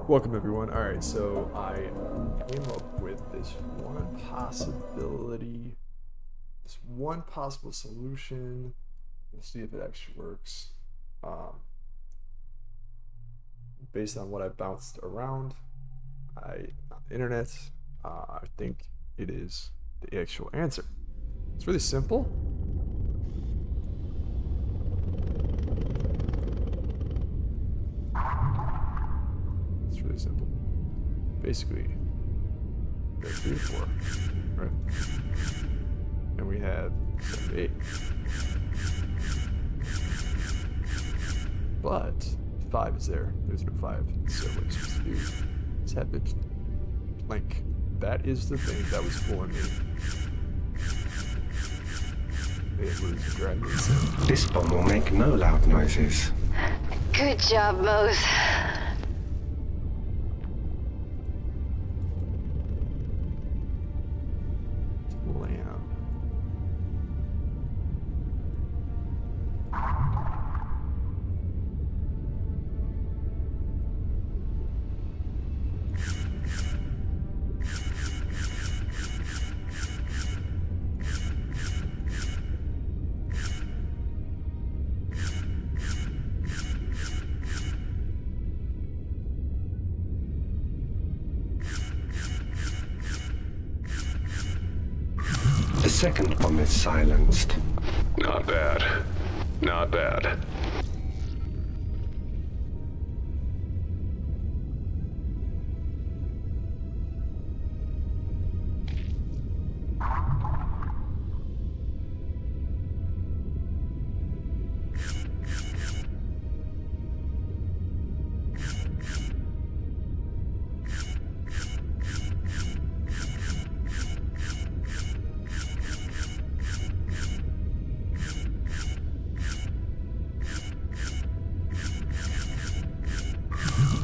Welcome everyone. Alright, so I came up with this one possible solution. We'll see if it actually works. Based on what I bounced around on the internet, I think it is the actual answer. It's really simple. It's really simple. Basically, we have 3 to 4, right? And we have 7 to 8. But 5 is there. There's no 5. So what you're supposed to do is have it blank. That is the thing that was fooling me. It was driving me insane. This bomb will make no loud noises. Good job, Mose. Lamb. The second bomb is silenced. Not bad. Not bad.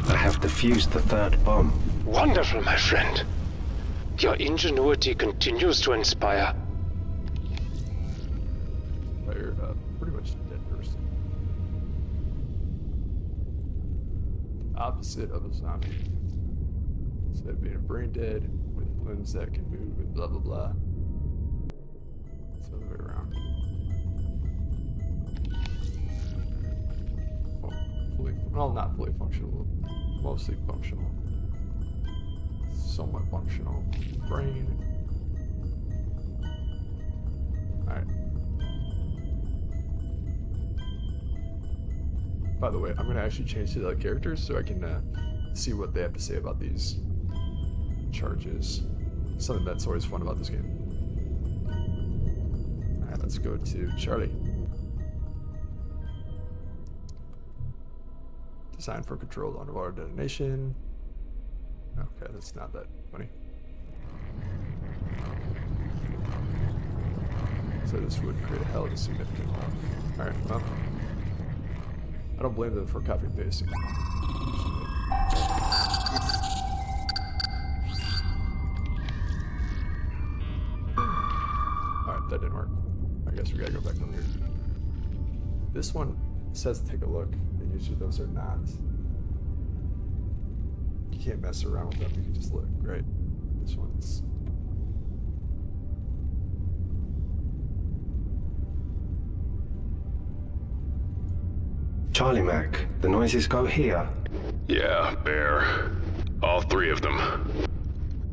I have defused the third bomb. Wonderful, my friend. Your ingenuity continues to inspire. Fire pretty much dead person. Opposite of a zombie. Instead of being a brain dead with limbs that can move and blah blah blah. It's the other way around. Well, not fully functional, mostly functional. Somewhat functional. Brain. Alright. By the way, I'm going to actually change to the characters so I can see what they have to say about these charges. Something that's always fun about this game. Alright, let's go to Charlie. Designed for controlled underwater detonation. Okay, that's not that funny. So this would create a hell of a significant amount. Alright, well. I don't blame them for copy and pasting. Alright, that didn't work. I guess we gotta go back over here. This one says take a look, and usually those are not. You can't mess around with them, you can just look, right? This one's. Charlie Mac, the noises go here. Yeah, Bear. All 3 of them.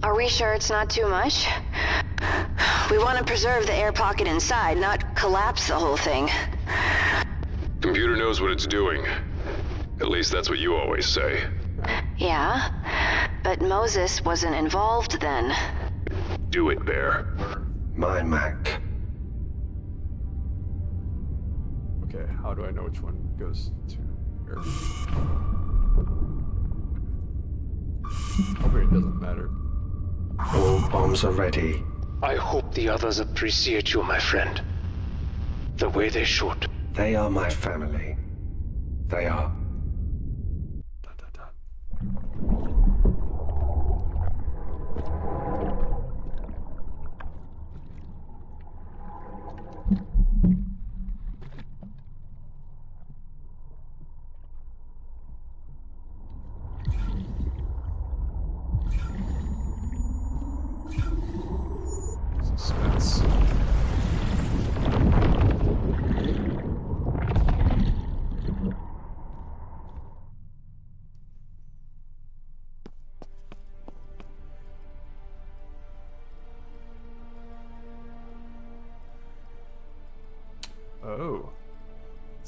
Are we sure it's not too much? We want to preserve the air pocket inside, not collapse the whole thing. Computer knows what it's doing. At least that's what you always say. Yeah, but Moses wasn't involved then. Do it, Bear. My Mac. Okay, how do I know which one goes to where? Hopefully it doesn't matter. All bombs are ready. I hope the others appreciate you, my friend. The way they should. They are my family. They are. Dot, dot, dot.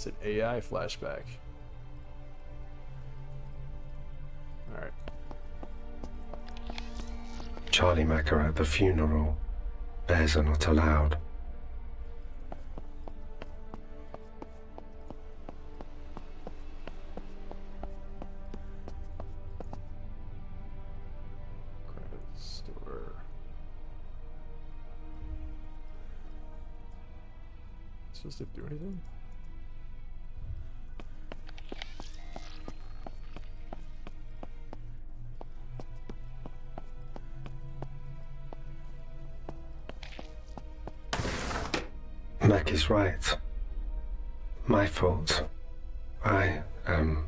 It's an AI flashback. Alright. Charlie Macker at the funeral. Bears are not allowed. Credit store. Supposed to do anything? Mac is right. My fault. I am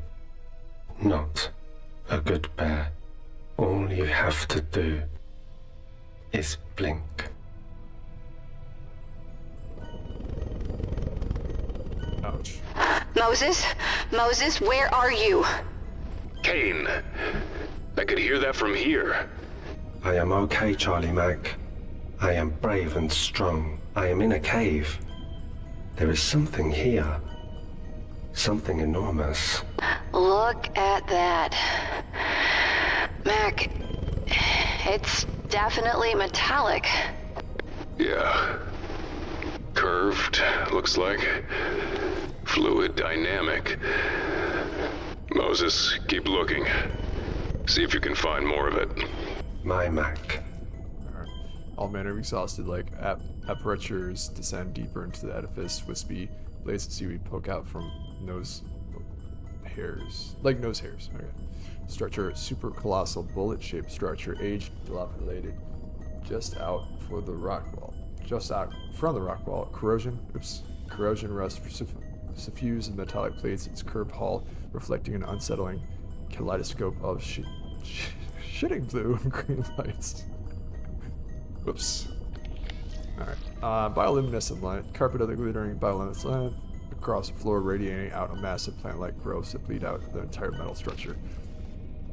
not a good bear. All you have to do is blink. Ouch. Moses, where are you? Kane, I could hear that from here. I am okay, Charlie Mac. I am brave and strong. I am in a cave. There is something here. Something enormous. Look at that. Mac, it's definitely metallic. Yeah. Curved, looks like. Fluid dynamic. Moses, keep looking. See if you can find more of it. My Mac. Alright. All manner of exhausted like apertures descend deeper into the edifice. Wispy blades of seaweed poke out from nose hairs. Like nose hairs. Okay. Structure, super colossal bullet-shaped structure, aged, dilapidated, just out for the rock wall. Just out from the rock wall. Corrosion rust suffused in metallic plates. Its curved hull reflecting an unsettling kaleidoscope of shitting blue and green lights. Whoops. Alright. Bioluminescent light. Carpet of the glittering bioluminescent light. Across the floor, radiating out a massive plant-like growths that bleed out the entire metal structure.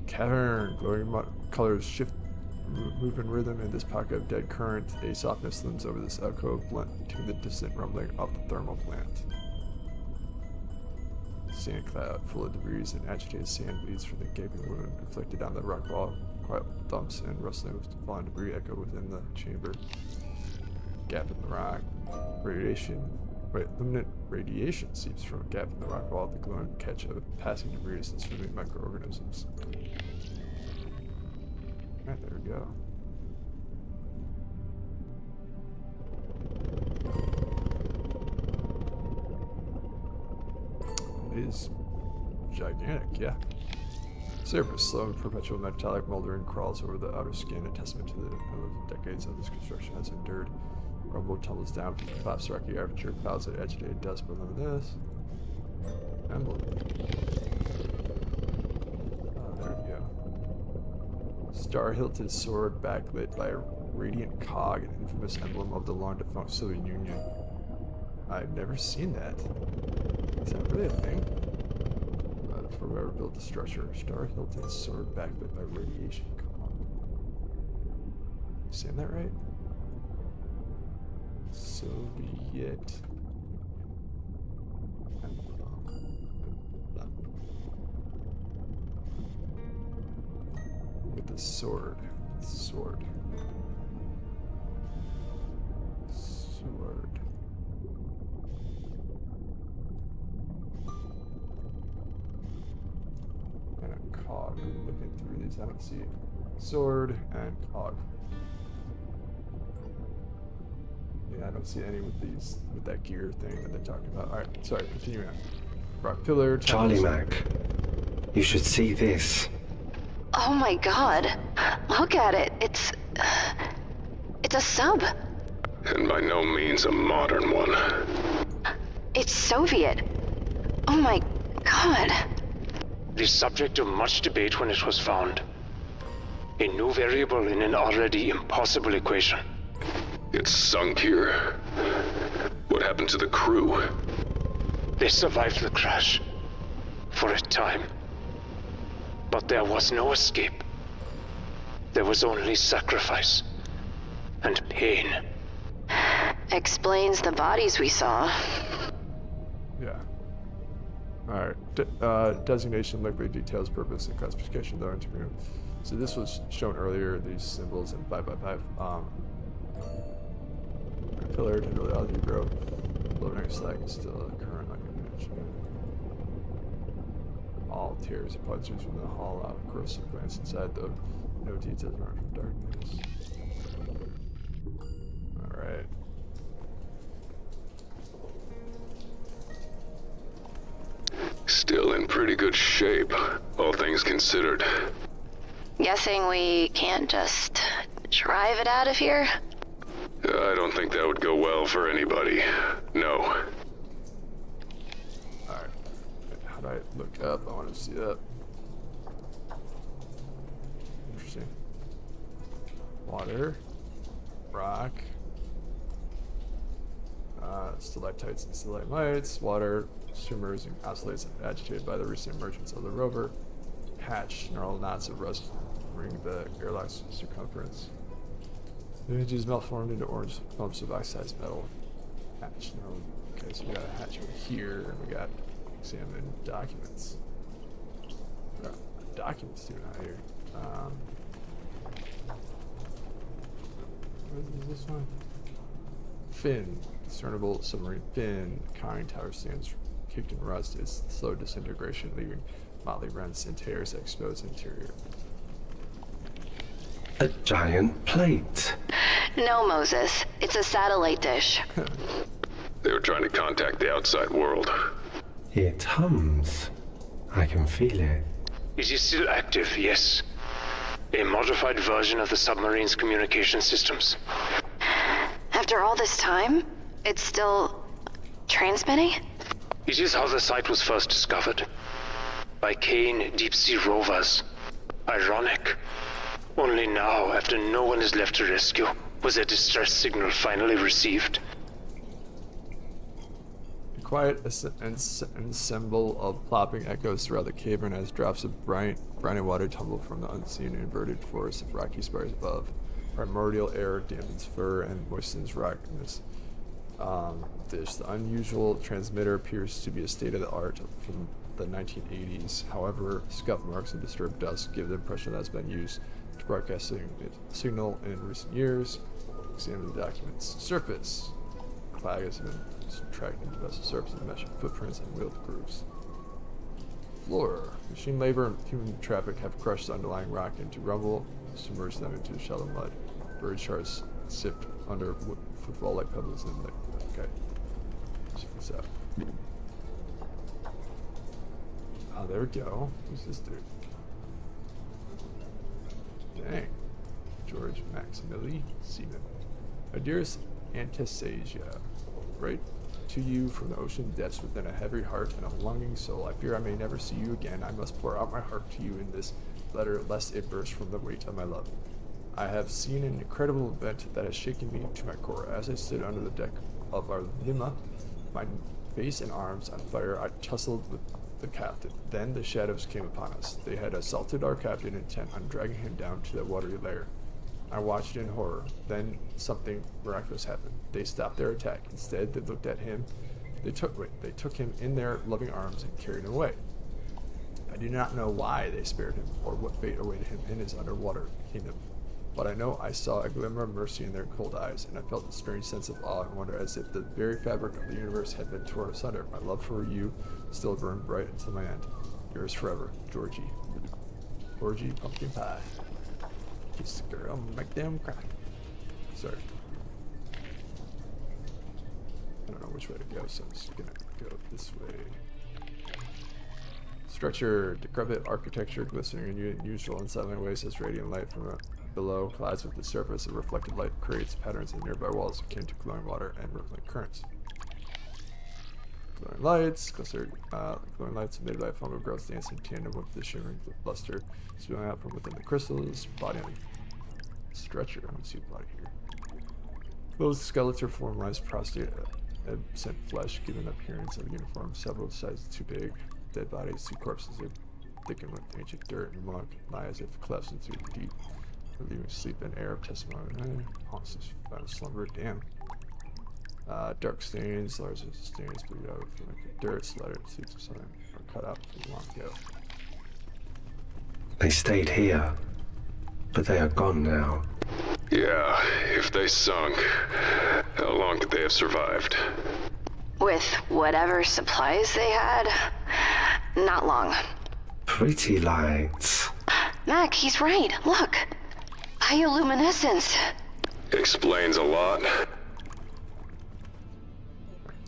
Cavern. Glowing colors shift, move in rhythm in this pocket of dead current. A softness looms over this alcove, blunting the distant rumbling of the thermal plant. Sand cloud full of debris and agitated sand bleeds from the gaping wound reflected on the rock wall. Quiet thumps and rustling of fallen debris echo within the chamber. Gap in the rock. Luminant radiation seeps from a gap in the rock wall. The glowing catch of passing debris and swimming microorganisms. Alright, there we go. It is gigantic, yeah. Surface, slow and perpetual metallic moldering crawls over the outer skin, a testament to the decades of this construction has endured. Rumble tumbles down from the collapsed rocky aperture, clouds of agitated dust below this. Emblem. Oh, there we go. Star-hilted sword backlit by a radiant cog, an infamous emblem of the long-defunct Soviet Union. I've never seen that. Is that really a thing? For whoever built the structure. Star-hilted sword backlit by radiation cog. Saying that right? Soviet. With the sword. Sword. And a cog. I'm looking through these. I don't see sword and cog. Yeah, I don't see any with these, with that gear thing that they're talking about. Alright, sorry, continue on. Rock pillar. Charlie Mac, you should see this. Oh my god. Look at it. It's a sub. And by no means a modern one. It's Soviet. Oh my god. The subject of much debate when it was found. A new variable in an already impossible equation. It's sunk here. What happened to the crew? They survived the crash. For a time. But there was no escape. There was only sacrifice. And pain. Explains the bodies we saw. Yeah. Alright, designation likely details purpose and classification though interview. So this was shown earlier, these symbols in 5x5. Pillar to really algebra. Loading slag is still a current on image. All tears and punches from the hall out. Corsair glance inside though. No details around from darkness. Alright. Still in pretty good shape, all things considered. Guessing we can't just drive it out of here? I don't think that would go well for anybody. No. Alright. How do I look up? I want to see that. Interesting. Water. Rock. Stalactites and stalagmites. Water. Swimmers and oscillates agitated by the recent emergence of the rover. Hatch. Gnarled knots of rust ring the airlock's circumference. The images malformed into orange clumps of oxidized metal. Hatch. Okay, so we got a hatch over here, and we got examine documents. Documents too out here. What is this one? Fin. Discernible submarine fin. Conning tower stands kicked in rust. Its slow disintegration, leaving motley rents and tears that expose interior. A giant plate. No, Moses. It's a satellite dish. They were trying to contact the outside world. It hums. I can feel it. It is still active, yes. A modified version of the submarine's communication systems. After all this time, it's still transmitting? It is how the site was first discovered. By Kane deep-sea rovers. Ironic. Only now, after no one is left to rescue, was a distress signal finally received. A quiet ensemble of plopping echoes throughout the cavern as drops of briny water tumble from the unseen inverted forest of rocky spires above. Primordial air dampens fur and moistens rockness. The unusual transmitter appears to be a state-of-the-art from the 1980s. However, scuff marks and disturbed dust give the impression that it's been used to broadcasting a signal in recent years. Examine the documents. Surface. Clag has been subtracted into vessel surface and mesh footprints and wheeled grooves. Floor. Machine labor and human traffic have crushed the underlying rock into rubble, submerged them into shallow mud. Bird shards sift under football-like pebbles in the okay. Let's check this out. Oh, there we go. Who's this dude? Dang. George Maximili Seaman. My dearest Anastasia, write to you from the ocean depths within a heavy heart and a longing soul. I fear I may never see you again. I must pour out my heart to you in this letter, lest it burst from the weight of my love. I have seen an incredible event that has shaken me to my core. As I stood under the deck of our lima, my face and arms on fire, I tussled with the captain. Then the shadows came upon us. They had assaulted our captain, intent on dragging him down to the watery lair. I watched in horror. Then something miraculous happened. They stopped their attack. Instead, they looked at him. They took him in their loving arms and carried him away. I do not know why they spared him or what fate awaited him in his underwater kingdom. But I know I saw a glimmer of mercy in their cold eyes, and I felt a strange sense of awe and wonder, as if the very fabric of the universe had been torn asunder. My love for you still burned bright until my end. Yours forever, Georgie. Georgie Pumpkin Pie. Kiss the girl, make them cry. Sorry. I don't know which way to go, so I'm just gonna go this way. Structure, decrepit architecture, glistening in unusual unsettling ways as radiant light from below collides with the surface. The reflected light creates patterns in nearby walls akin to glowing water and rippling currents. Glowing lights, glowing lights emitted by fungal growth dance in tandem with the shimmering luster spewing out from within the crystals. Body on the stretcher. I don't see a body here. Closed skeletal formalized prostate, absent flesh, giving appearance of uniform, several sizes too big. Dead bodies, two corpses are thickened with ancient dirt and muck, lie as if collapsed into deep, leaving sleep and air of testimony. Haunts this final slumber. Damn. Dark stains, large stains bleed out from like dirt, splattered seeds or something, or cut out from long ago. They stayed here, but they are gone now. Yeah, if they sunk, how long could they have survived? With whatever supplies they had, not long. Pretty lights. Mac, he's right. Look. Bioluminescence. Explains a lot.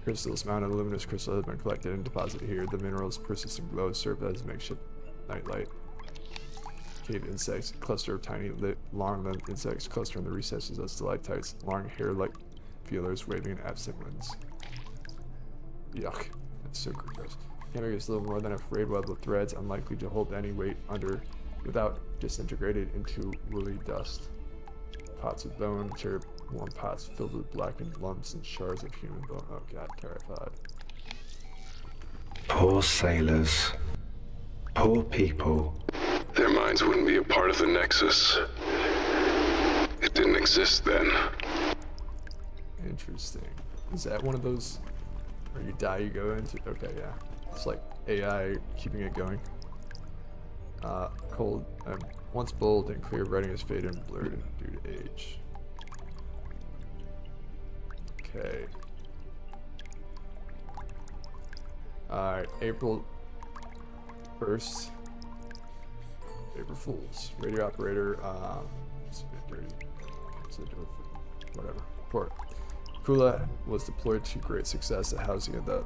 Crystals, mounted luminous crystal has been collected and deposited here. The mineral's persistent glow served as makeshift nightlight. Cave insects, cluster of tiny long-limbed insects cluster in the recesses of stalactites, long hair-like feelers waving in absent winds. Yuck, that's so gross. Canvas is little more than a frayed web of threads, unlikely to hold any weight under without disintegrated into woolly dust. Pots of bone, cherry warm pots filled with blackened lumps and shards of human bone. Oh god, terrified. Poor sailors. Poor people. Their minds wouldn't be a part of the Nexus. It didn't exist then. Interesting. Is that one of those where you die, you go into? Okay, yeah. It's like AI keeping it going. Cold. Once bold and clear, writing is faded and blurred due to age. Okay. Alright, April 1st. April Fools. Radio operator, whatever. Report. Kula was deployed to great success at housing of the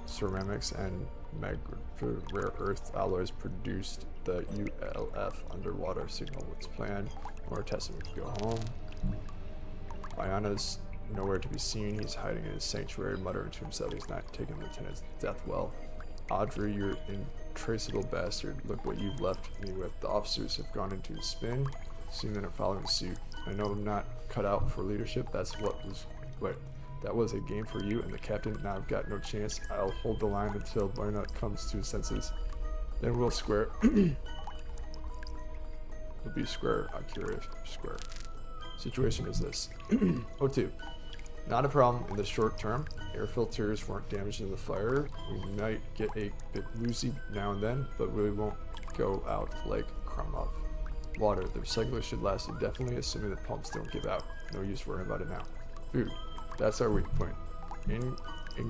ceramics and rare earth alloys produced. The ULF underwater signal was planned. More testing to go home. Bayana's nowhere to be seen. He's hiding in his sanctuary, muttering to himself he's not taking Lieutenant's death well. Audrey, you're intraceable bastard. Look what you've left me with. The officers have gone into a spin. Soon then are following suit. I know I'm not cut out for leadership. That was a game for you and the captain. Now I've got no chance. I'll hold the line until Buena comes to his senses. Then we'll square. We'll be square. I'm curious. Square. Situation is this. O2. Not a problem in the short term. Air filters weren't damaged in the fire. We might get a bit woozy now and then, but we won't go out like crumb of water. The recycler should last indefinitely, assuming the pumps don't give out. No use worrying about it now. Food. That's our weak point. In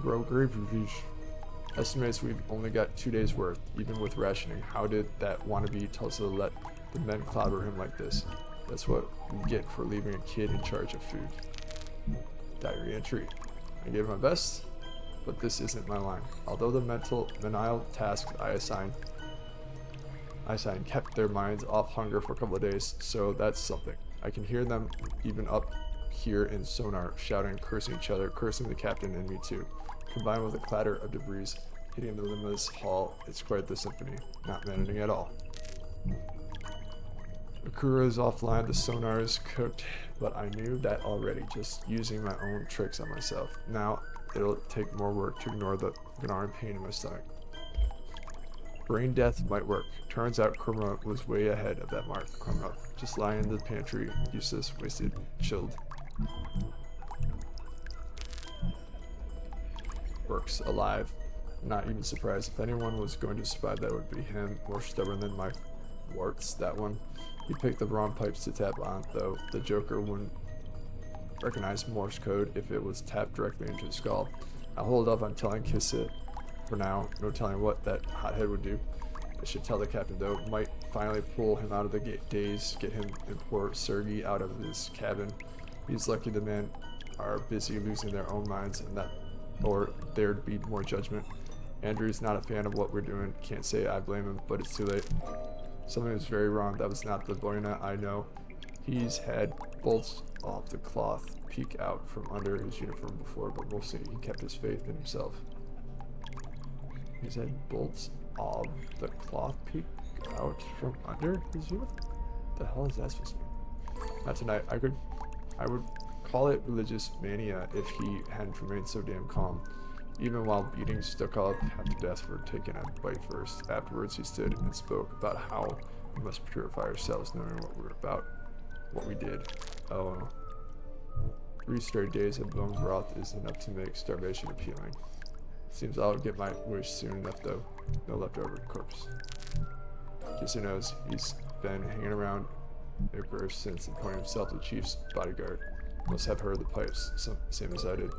Grove estimates we've only got 2 days worth, even with rationing. How did that wannabe Tulsa let the men clobber him like this? That's what we get for leaving a kid in charge of food. Diary entry. I gave my best, but this isn't my line. Although the menial tasks I assigned kept their minds off hunger for a couple of days, so that's something. I can hear them even up here in sonar, shouting, cursing each other, cursing the captain and me too. Combined with a clatter of debris hitting the Lima's hull, it's quite the symphony. Not managing at all. Akura is offline, the sonar is cooked, but I knew that already, just using my own tricks on myself. Now, it'll take more work to ignore the gnawing pain in my stomach. Brain death might work. Turns out Kurma was way ahead of that mark. Kurma, just lying in the pantry, useless, wasted, chilled. Works, alive. Not even surprised. If anyone was going to survive, that would be him. More stubborn than my warts, that one. He picked the wrong pipes to tap on, though. The Joker wouldn't recognize Morse code if it was tapped directly into his skull. I'll hold up on telling Kissa for now. No telling what that hothead would do. I should tell the captain, though. Might finally pull him out of the daze, get him and poor Sergei out of his cabin. He's lucky the men are busy losing their own minds, and that, or there'd be more judgment. Andrew's not a fan of what we're doing. Can't say I blame him, but it's too late. Something was very wrong. That was not the Buena I know. He's had bolts off the cloth peek out from under his uniform before, but mostly he kept his faith in himself. He's had bolts of the cloth peek out from under his uniform? What the hell is that supposed to mean? Not tonight. I would call it religious mania if he hadn't remained so damn calm. Even while beating Stukov half to death for taking a bite first. Afterwards he stood and spoke about how we must purify ourselves, knowing what we're about, what we did. Oh. 3 straight days of bone broth is enough to make starvation appealing. Seems I'll get my wish soon enough though. No leftover corpse. Kisser knows he's been hanging around Icarus since appointing himself the chief's bodyguard. Must have heard the pipes, same as I did.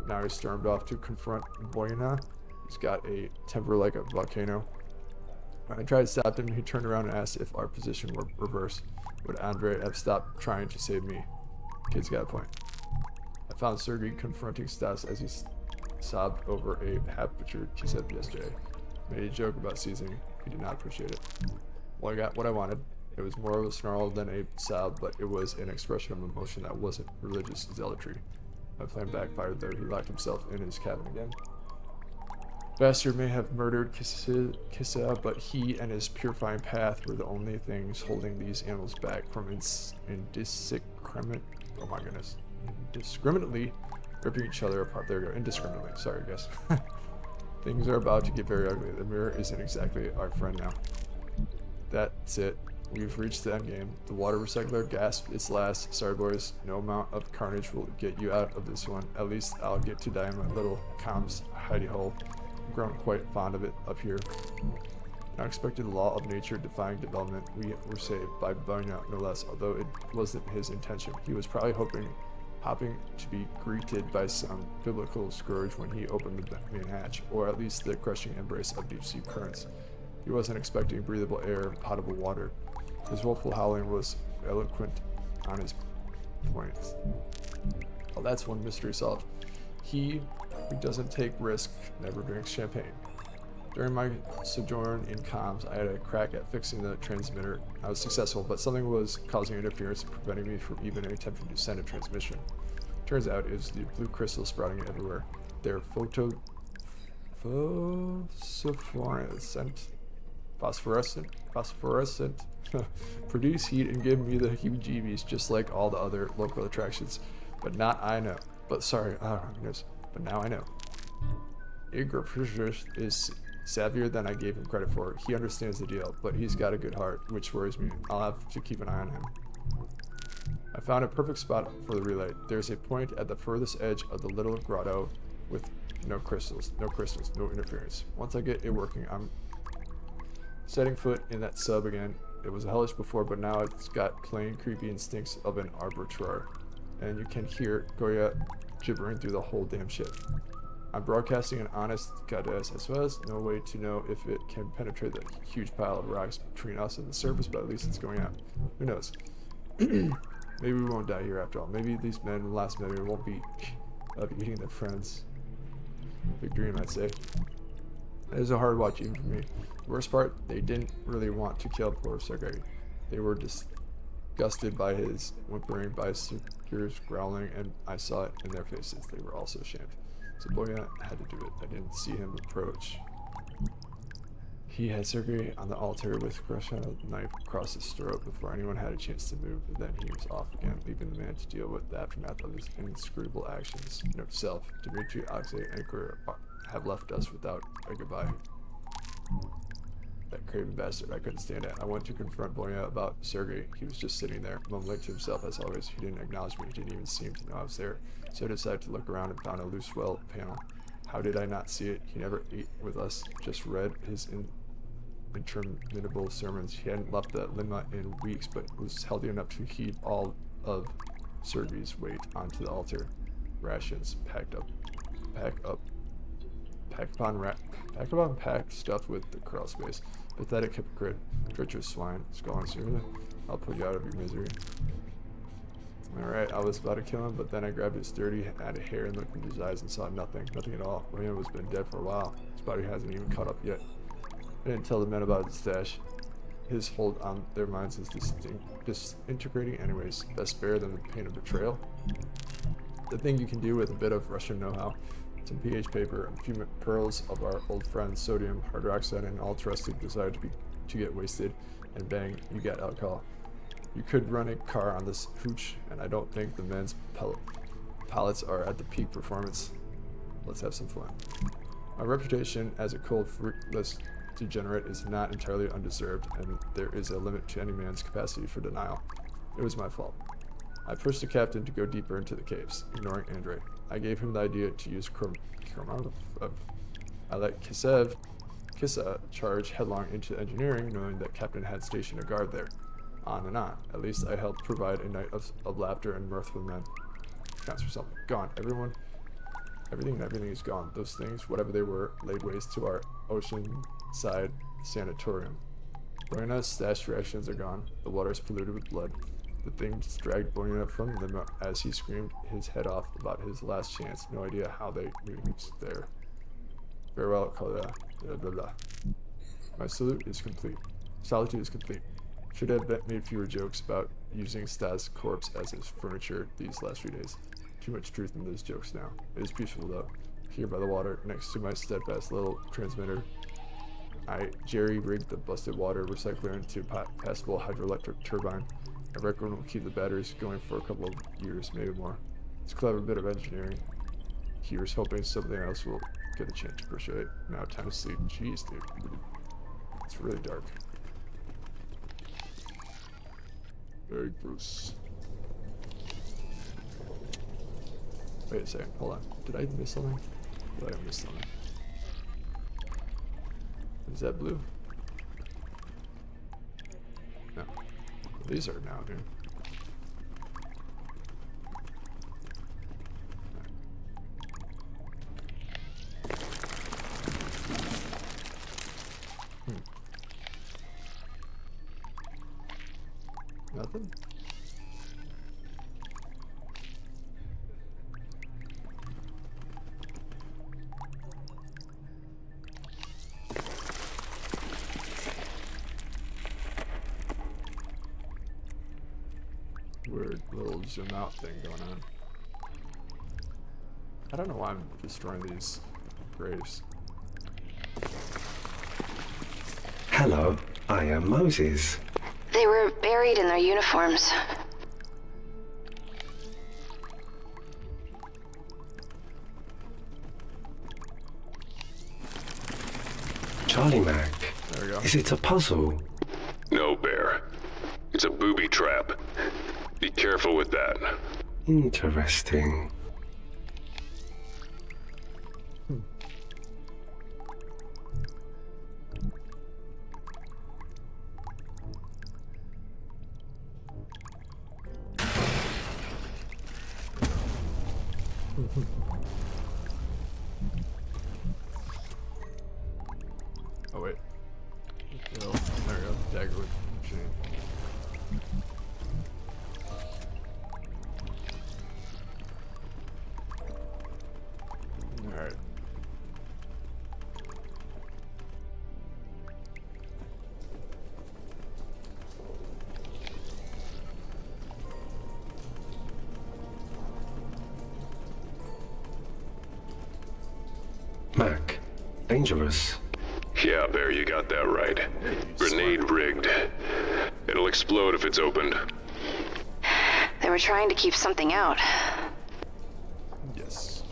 Now he stormed off to confront Boyana. He's got a temper like a volcano. When I tried to stop him, he turned around and asked if our position were reversed. Would Andre have stopped trying to save me? Kid's got a point. I found Sergei confronting Stas as he sobbed over a half-butchered Kissev yesterday. Made a joke about seasoning. He did not appreciate it. Well, I got what I wanted. It was more of a snarl than a sob, but it was an expression of emotion that wasn't religious zealotry. My plan backfired though. He locked himself in his cabin again. Bastard may have murdered Kissa, but he and his purifying path were the only things holding these animals back from indiscriminately ripping each other apart. There we go. Indiscriminately. Sorry, guys. Things are about to get very ugly. The mirror isn't exactly our friend now. That's it. We've reached the endgame. The water recycler gasped its last. Sorry, boys. No amount of carnage will get you out of this one. At least I'll get to die in my little comms hidey hole. I've grown quite fond of it up here. An unexpected law of nature defying development. We were saved by Bunya, no less, although it wasn't his intention. He was probably hoping to be greeted by some biblical scourge when he opened the main hatch, or at least the crushing embrace of deep-sea currents. He wasn't expecting breathable air and potable water. His woeful howling was eloquent on his points. Well, that's one mystery solved. He who doesn't take risk never drinks champagne. During my sojourn in comms, I had a crack at fixing the transmitter. I was successful, but something was causing interference and preventing me from even attempting to send a transmission. Turns out it was the blue crystals sprouting everywhere. They're phosphorescent, produce heat and give me the heebie-jeebies just like all the other local attractions. But now I know. But now I know. Igor is savvier than I gave him credit for. He understands the deal, but he's got a good heart, which worries me. I'll have to keep an eye on him. I found a perfect spot for the relay. There's a point at the furthest edge of the little grotto with no crystals, no interference. Once I get it working, I'm setting foot in that sub again. It was hellish before, but now it's got plain creepy instincts of an arbitrary. And you can hear Goya gibbering through the whole damn shit. I'm broadcasting an honest goddess as well as no way to know if it can penetrate the huge pile of rocks between us and the surface, but at least it's going out. Who knows? Maybe we won't die here after all. Maybe these men in the last memory won't be of eating their friends. Big dream, I'd say. It was a hard watch even for me. The worst part, they didn't really want to kill poor Sergei. They were disgusted by his whimpering, by Sergei's growling, and I saw it in their faces. They were also ashamed. So Boya had to do it. I didn't see him approach. He had Sergei on the altar with a knife across his throat before anyone had a chance to move, and then he was off again, leaving the man to deal with the aftermath of his inscrutable actions. Note to self, Dmitry, Oxley, and Igor have left us without a goodbye. That craven bastard, I couldn't stand it. I went to confront Boya about Sergei. He was just sitting there, mumbling to himself as always. He didn't acknowledge me. He didn't even seem to know I was there. So I decided to look around and found a loose well panel. How did I not see it? He never ate with us, just read his interminable sermons. He hadn't left the lima in weeks, but was healthy enough to heave all of Sergei's weight onto the altar. Rations packed upon packed, stuffed with the crawl space. Pathetic hypocrite, treacherous swine, scolding seriously. I'll put you out of your misery. Alright, I was about to kill him, but then I grabbed his dirty, added hair and looked into his eyes and saw nothing at all. William has been dead for a while. His body hasn't even caught up yet. I didn't tell the men about his stash. His hold on their minds is disintegrating anyways. Best spare than the pain of betrayal. The thing you can do with a bit of Russian know-how, some pH paper, and a few pearls of our old friend sodium hydroxide, and altruistic desire to get wasted, and bang, you get alcohol. You could run a car on this hooch, and I don't think the men's palates are at the peak performance. Let's have some fun. My reputation as a cold, fruitless degenerate is not entirely undeserved, and there is a limit to any man's capacity for denial. It was my fault. I pushed the captain to go deeper into the caves, ignoring Andre. I gave him the idea to use I let Kissa charge headlong into engineering, knowing that Captain had stationed a guard there. On and on. At least I helped provide a night of laughter and mirth for the men. Counts for something. Gone. Everything is gone. Those things, whatever they were, laid waste to our ocean-side sanatorium. Buena's stashed reactions are gone. The water is polluted with blood. The things dragged Buena from the limo as he screamed his head off about his last chance. No idea how they reached there. Farewell, Koda. Blah, blah, blah. My solitude is complete. Should have made fewer jokes about using Stas' corpse as his furniture these last few days. Too much truth in those jokes now. It is peaceful though. Here by the water, next to my steadfast little transmitter, I jerry-rigged the busted water recycler into a passable hydroelectric turbine. I reckon we'll keep the batteries going for a couple of years, maybe more. It's a clever bit of engineering. Here's hoping something else will get a chance to appreciate. Now time to sleep. Jeez, dude. It's really dark. Very gross. Wait a second, hold on. Did I miss something? Did I miss something? Is that blue? No. These are now here. Nothing? Weird little zoom out thing going on. I don't know why I'm destroying these graves. Hello, I am Moses. They were buried in their uniforms. Charlie Mac. There we go. Is it a puzzle? No, Bear. It's a booby trap. Be careful with that. Interesting. Oh wait. No, there we go. Dagger with chain. Alright. Mac, dangerous. Yeah, Bear, you got that right. Grenade rigged. It'll explode if it's opened. They were trying to keep something out. Yes.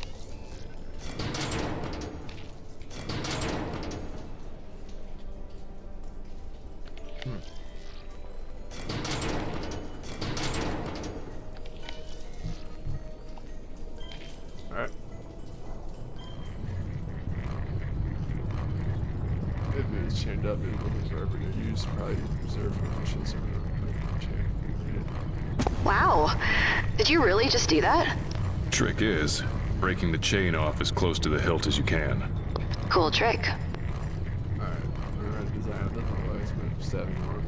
Alright. If it's chained up, it will be forever to use, probably reserved for missions or chain. Wow. Did you really just do that? Trick is, breaking the chain off as close to the hilt as you can. Cool trick. Alright, we're going to design it different ways, but stabbing more.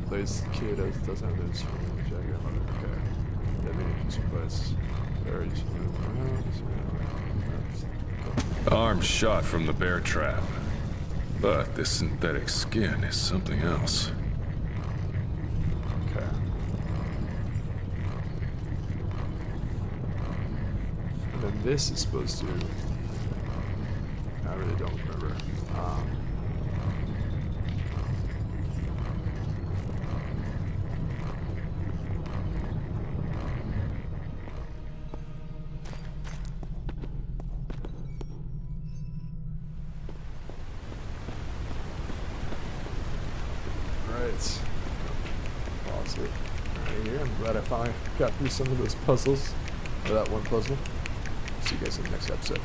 Blaze kid doesn't have this jacket. Okay. That means place. Very Arm shot from the bear trap. But this synthetic skin is something else. Okay. And then this is supposed to. I really don't remember. Right. Pause it. right here. I'm glad I finally got through some of those puzzles. Or that one puzzle. See you guys in the next episode.